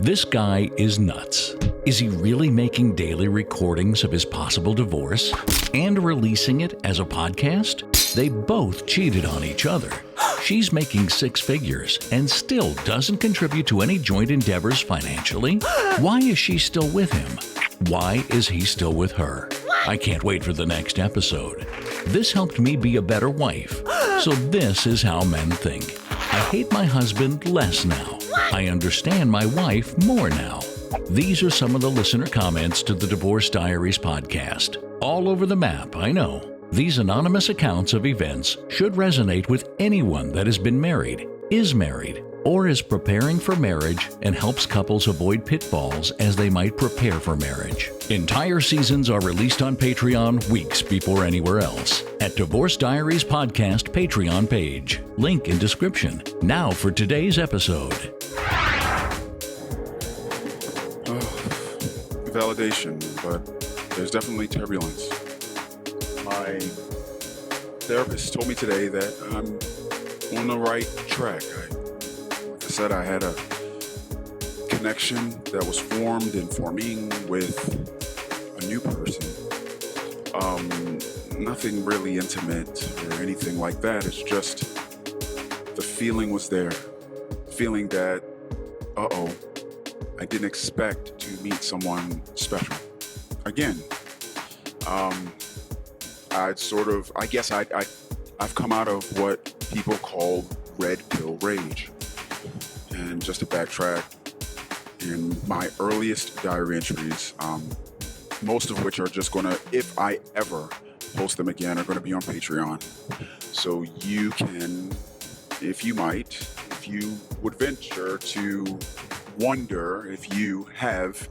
This guy is nuts. Is he really making daily recordings of his possible divorce and releasing it as a podcast? They both cheated on each other. She's making six figures and still doesn't contribute to any joint endeavors financially. Why is she still with him? Why is he still with her? I can't wait for the next episode. This helped me be a better wife. So this is how men think. I hate my husband less now. I understand my wife more now. These are some of the listener comments to the Divorce Diaries podcast. All over the map, I know. These anonymous accounts of events should resonate with anyone that has been married, is married, or is preparing for marriage and helps couples avoid pitfalls as they might prepare for marriage. Entire seasons are released on Patreon weeks before anywhere else at Divorce Diaries Podcast Patreon page. Link in description. Now for today's episode. Validation, but there's definitely turbulence. My therapist told me today that I'm on the right track. Like I said, I had a connection that was formed and forming with a new person. Nothing really intimate or anything like that. It's just the feeling was there. Feeling that, I didn't expect to meet someone special. Again, I've come out of what people call red pill rage. And just to backtrack, in my earliest diary entries, most of which are just gonna, if I ever post them again, are gonna be on Patreon. So you can, if you would venture to wonder if you have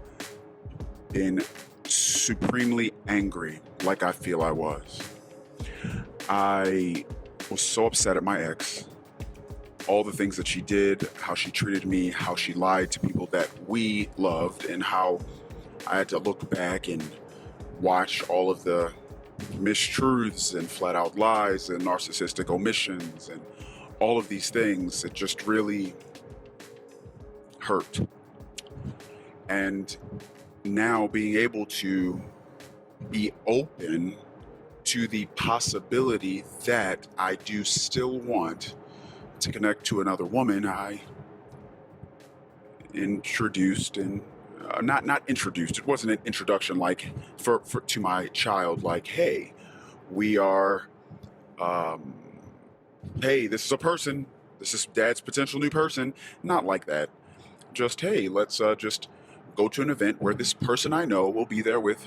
been supremely angry like I feel I was. I was so upset at my ex, all the things that she did, how she treated me, how she lied to people that we loved, and how I had to look back and watch all of the mistruths and flat out lies and narcissistic omissions and all of these things that just really hurt. And now being able to be open to the possibility that I do still want to connect to another woman, I introduced and not introduced. It wasn't an introduction like for to my child, like, hey, we are, hey, this is a person. This is Dad's potential new person. Not like that. Just, hey, let's just go to an event where this person I know will be there with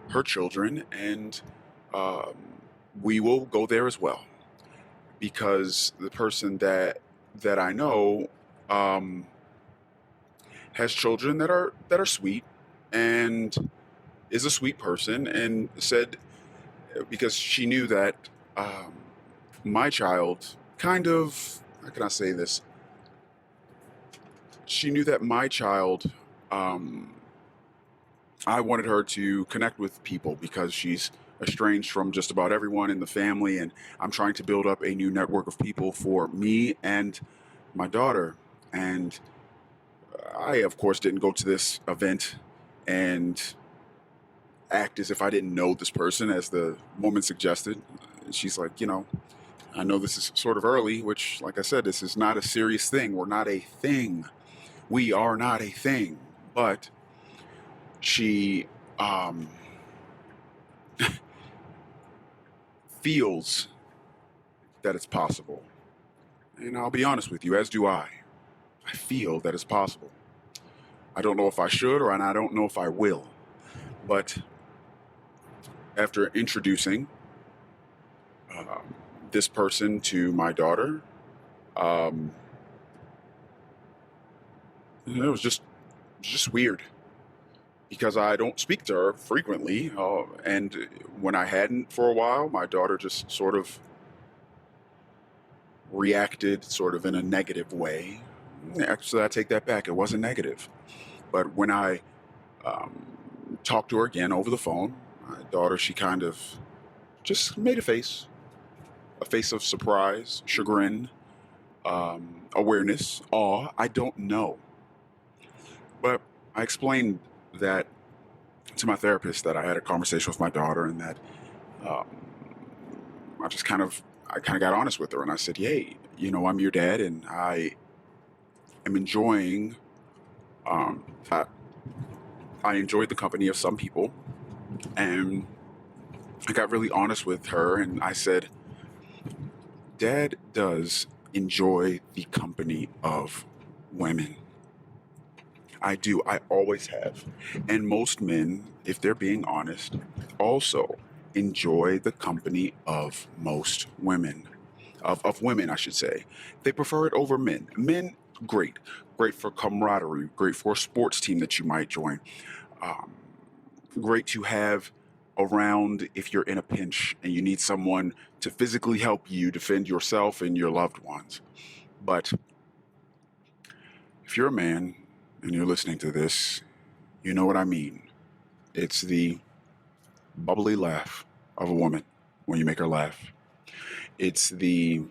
her children, and we will go there as well. Because the person that I know has children that are sweet and is a sweet person, and said, because she knew that my child kind of, how can I say this? She knew that my child, I wanted her to connect with people because she's estranged from just about everyone in the family, and I'm trying to build up a new network of people for me and my daughter. And I, of course, didn't go to this event and act as if I didn't know this person, as the woman suggested. She's like, I know this is sort of early, which, like I said, this is not a serious thing. We're not a thing. We are not a thing. But she feels that it's possible. And I'll be honest with you, as do I. I feel that it's possible. I don't know if I should, and I don't know if I will. But after introducing this person to my daughter, it was just weird, because I don't speak to her frequently, and when I hadn't for a while, my daughter just sort of reacted sort of in a negative way. Actually, I take that back. It wasn't negative. But when I talked to her again over the phone, my daughter, she kind of just made a face of surprise, chagrin, awareness, awe. I don't know. But I explained that to my therapist, that I had a conversation with my daughter, and that um, I kind of got honest with her, and I said, "Hey, I'm your dad, and I am enjoying. Um, I, I enjoyed the company of some people, and I got really honest with her, and I said, Dad does enjoy the company of women. I do. I always have. And most men, if they're being honest, also enjoy the company of most women. Of women, I should say. They prefer it over men. Men, great. Great for camaraderie. Great for a sports team that you might join. Um, Great to have around if you're in a pinch and you need someone to physically help you defend yourself and your loved ones. But if you're a man and you're listening to this, you know what I mean. It's the bubbly laugh of a woman when you make her laugh. It's the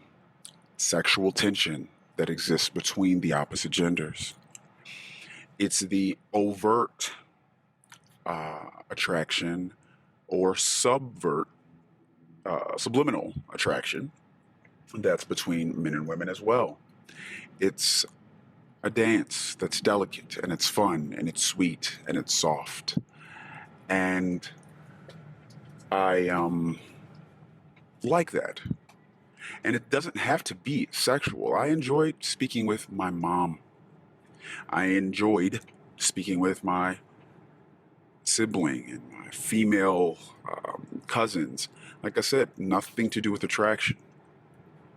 sexual tension that exists between the opposite genders. It's the overt attraction or subliminal attraction that's between men and women as well. It's a dance that's delicate and it's fun and it's sweet and it's soft. And I like that. And it doesn't have to be sexual. I enjoyed speaking with my mom. I enjoyed speaking with my sibling and my female cousins. Like I said, nothing to do with attraction.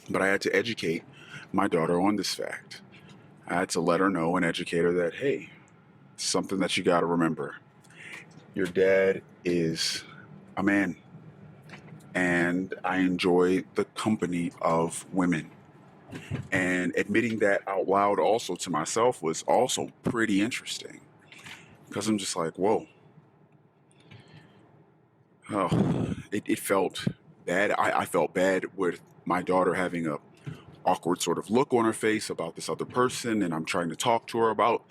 But I had to educate my daughter on this fact. I had to let her know and educate her that, hey, it's something that you got to remember. Your dad is a man, and I enjoy the company of women. And admitting that out loud also to myself was also pretty interesting, because I'm just like, whoa. Oh, it felt bad. I felt bad with my daughter having a awkward sort of look on her face about this other person, and I'm trying to talk to her about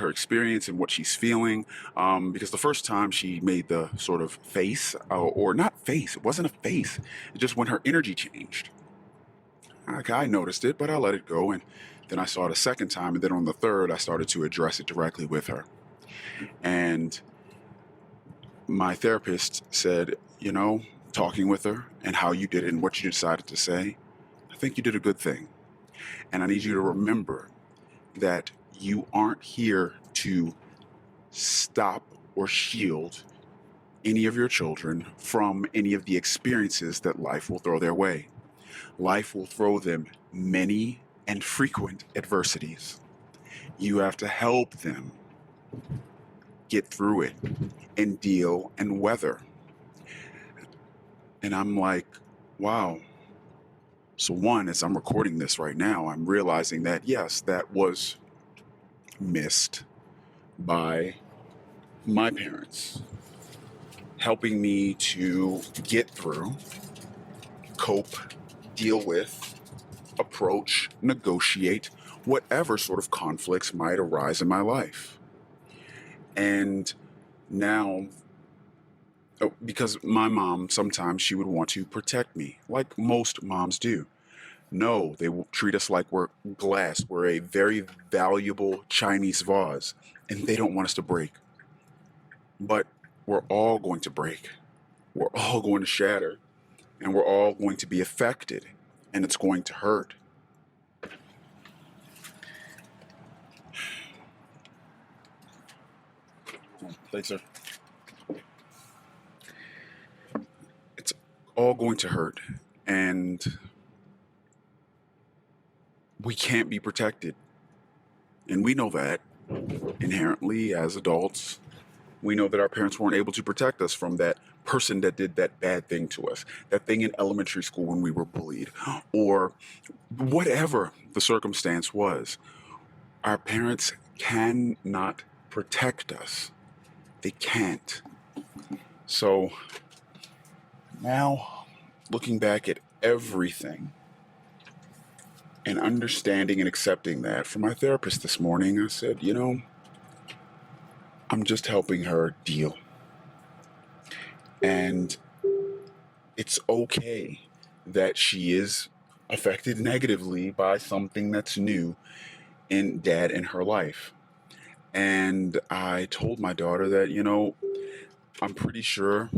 her experience and what she's feeling, because the first time she made the sort of face, or not face, it wasn't a face, it just when her energy changed. I noticed it, but I let it go, and then I saw it a second time, and then on the third I started to address it directly with her. And my therapist said, talking with her and how you did it and what you decided to say, I think you did a good thing. And I need you to remember that you aren't here to stop or shield any of your children from any of the experiences that life will throw their way. Life will throw them many and frequent adversities. You have to help them get through it and deal and weather. And I'm like, wow. So one, as I'm recording this right now, I'm realizing that, yes, that was missed by my parents, helping me to get through, cope, deal with, approach, negotiate, whatever sort of conflicts might arise in my life. And now, because my mom, sometimes she would want to protect me, like most moms do. No, they will treat us like we're glass. We're a very valuable Chinese vase, and they don't want us to break. But we're all going to break. We're all going to shatter, and we're all going to be affected, and it's going to hurt. Thanks, sir. It's all going to hurt, and we can't be protected. And we know that inherently as adults. We know that our parents weren't able to protect us from that person that did that bad thing to us, that thing in elementary school when we were bullied, or whatever the circumstance was. Our parents cannot protect us. They can't. So now, looking back at everything and understanding and accepting that, from my therapist this morning, I said, I'm just helping her deal. And it's okay that she is affected negatively by something that's new in dad in her life. And I told my daughter that, I'm pretty sure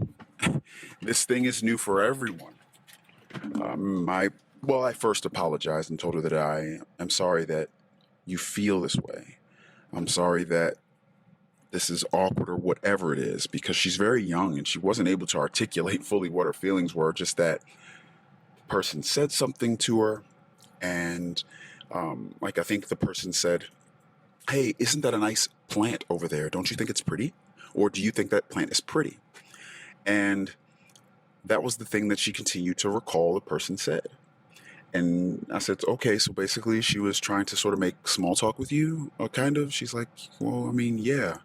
this thing is new for everyone. I first apologized and told her that I am sorry that you feel this way. I'm sorry that this is awkward or whatever it is, because she's very young and she wasn't able to articulate fully what her feelings were, just that the person said something to her. And I think the person said, "Hey, isn't that a nice plant over there? Don't you think it's pretty? Or do you think that plant is pretty?" And that was the thing that she continued to recall the person said. And I said, "Okay, so basically she was trying to sort of make small talk with you, kind of." She's like, "Well, I mean, yeah."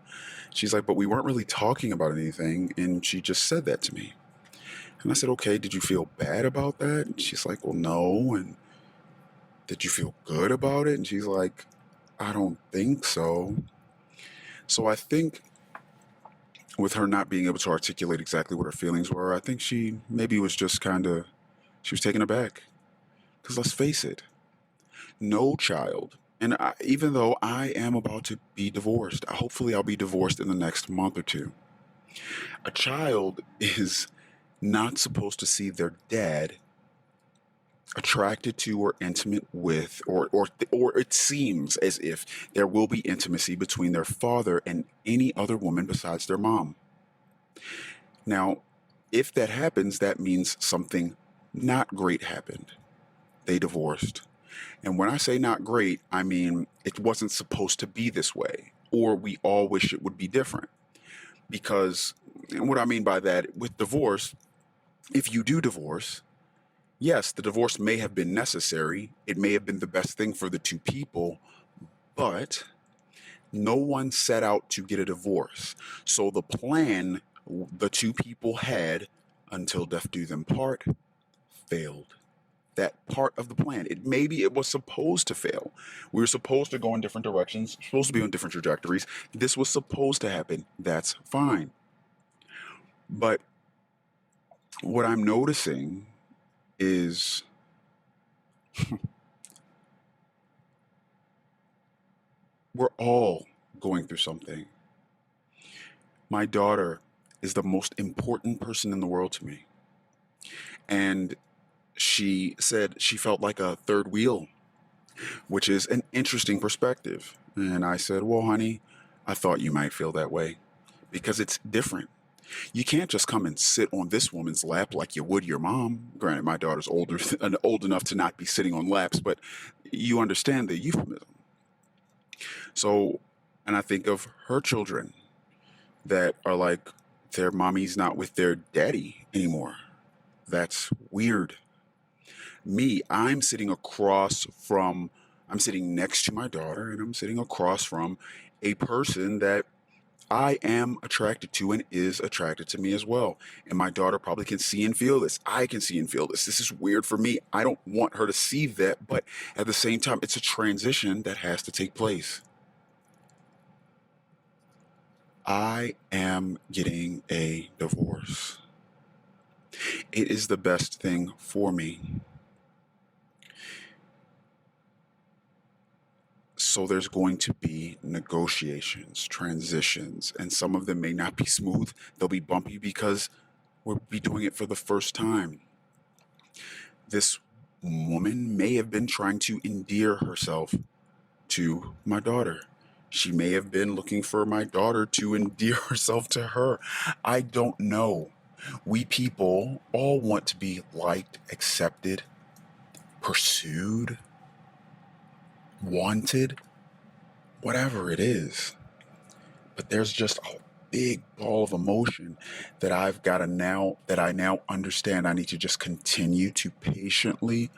She's like, "But we weren't really talking about anything, and she just said that to me." And I said, "Okay, did you feel bad about that?" And she's like, "Well, no." And did you feel good about it? And she's like, "I don't think so." So I think with her not being able to articulate exactly what her feelings were, I think she maybe was just she was taken aback. Because let's face it, no child, and even though I am about to be divorced, hopefully I'll be divorced in the next month or two, a child is not supposed to see their dad attracted to or intimate with, or it seems as if there will be intimacy between their father and any other woman besides their mom. Now, if that happens, that means something not great happened. They divorced. And when I say not great, I mean it wasn't supposed to be this way, or we all wish it would be different. Because, and what I mean by that, with divorce, if you do divorce, yes, the divorce may have been necessary. It may have been the best thing for the two people, but no one set out to get a divorce. So the plan the two people had until death do them part failed. That part of the plan. Maybe it was supposed to fail. We were supposed to go in different directions, supposed to be on different trajectories. This was supposed to happen. That's fine. But what I'm noticing is we're all going through something. My daughter is the most important person in the world to me. And she said she felt like a third wheel, which is an interesting perspective. And I said, "Well, honey, I thought you might feel that way because it's different. You can't just come and sit on this woman's lap like you would your mom." Granted, my daughter's old enough to not be sitting on laps, but you understand the euphemism. So, and I think of her children that are like, their mommy's not with their daddy anymore. That's weird. Me, I'm sitting next to my daughter, and I'm sitting across from a person that I am attracted to and is attracted to me as well. And my daughter probably can see and feel this. I can see and feel this. This is weird for me. I don't want her to see that, but at the same time, it's a transition that has to take place. I am getting a divorce. It is the best thing for me. So there's going to be negotiations, transitions, and some of them may not be smooth. They'll be bumpy because we'll be doing it for the first time. This woman may have been trying to endear herself to my daughter. She may have been looking for my daughter to endear herself to her. I don't know. We people all want to be liked, accepted, pursued, wanted, whatever it is. But there's just a big ball of emotion that I now understand I need to just continue to patiently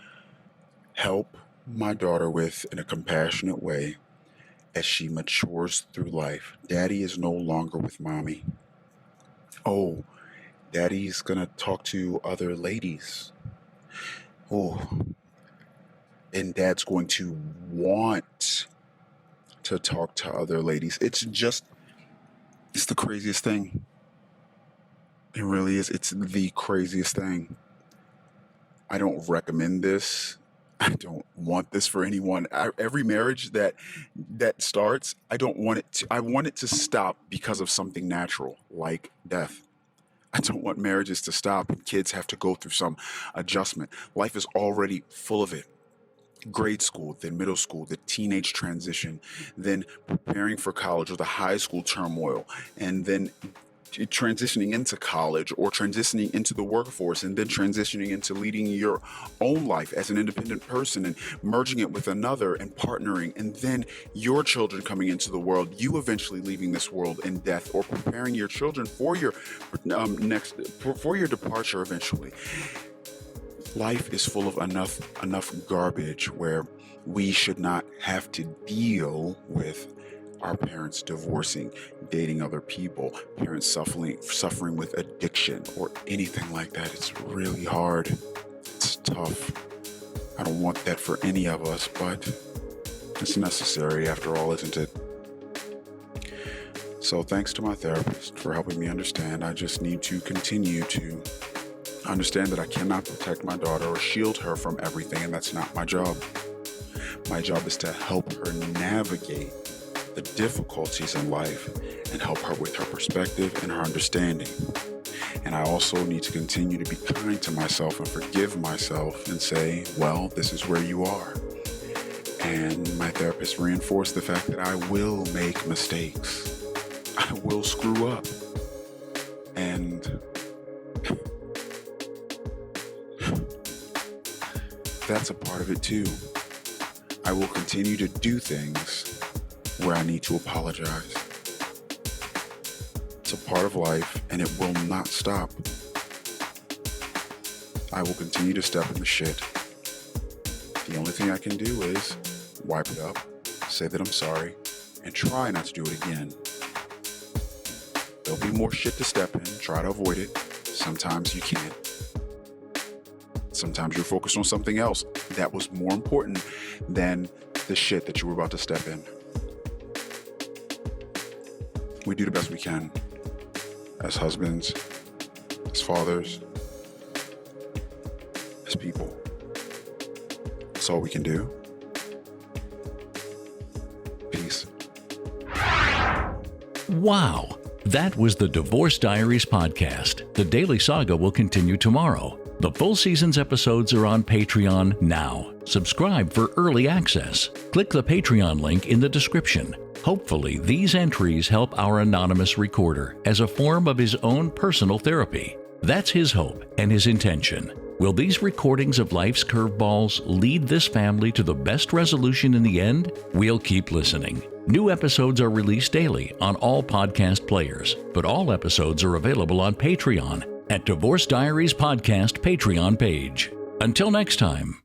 help my daughter with in a compassionate way as she matures through life. Daddy is no longer with mommy. Oh, daddy's gonna talk to other ladies. Oh, and dad's going to want to talk to other ladies. It's just It's the craziest thing. It really is. It's the craziest thing. I don't recommend this. I don't want this for anyone. Every marriage that starts, I don't want it to. I want it to stop because of something natural, like death. I don't want marriages to stop and kids have to go through some adjustment. Life is already full of it. Grade school, then middle school, the teenage transition, then preparing for college or the high school turmoil, and then transitioning into college or transitioning into the workforce, and then transitioning into leading your own life as an independent person and merging it with another and partnering, and then your children coming into the world, you eventually leaving this world in death, or preparing your children for your for your departure eventually. Life is full of enough garbage where we should not have to deal with our parents divorcing, dating other people, parents suffering with addiction or anything like that. It's really hard. It's tough. I don't want that for any of us, but it's necessary after all, isn't it? So thanks to my therapist for helping me understand. I just need to continue to understand that I cannot protect my daughter or shield her from everything, and that's not my job. My job is to help her navigate the difficulties in life and help her with her perspective and her understanding. And I also need to continue to be kind to myself and forgive myself and say, well, this is where you are. And my therapist reinforced the fact that I will make mistakes. I will screw up. And that's a part of it too. I will continue to do things where I need to apologize. It's a part of life and it will not stop. I will continue to step in the shit. The only thing I can do is wipe it up, say that I'm sorry, and try not to do it again. There'll be more shit to step in, try to avoid it. Sometimes you can't. Sometimes you're focused on something else that was more important than the shit that you were about to step in. We do the best we can as husbands, as fathers, as people. That's all we can do. Peace. Wow. That was the Divorce Diaries podcast. The Daily Saga will continue tomorrow. The full season's episodes are on Patreon now. Subscribe for early access. Click the Patreon link in the description. Hopefully, these entries help our anonymous recorder as a form of his own personal therapy. That's his hope and his intention. Will these recordings of life's curveballs lead this family to the best resolution in the end? We'll keep listening. New episodes are released daily on all podcast players, but all episodes are available on Patreon at Divorce Diaries Podcast Patreon page. Until next time.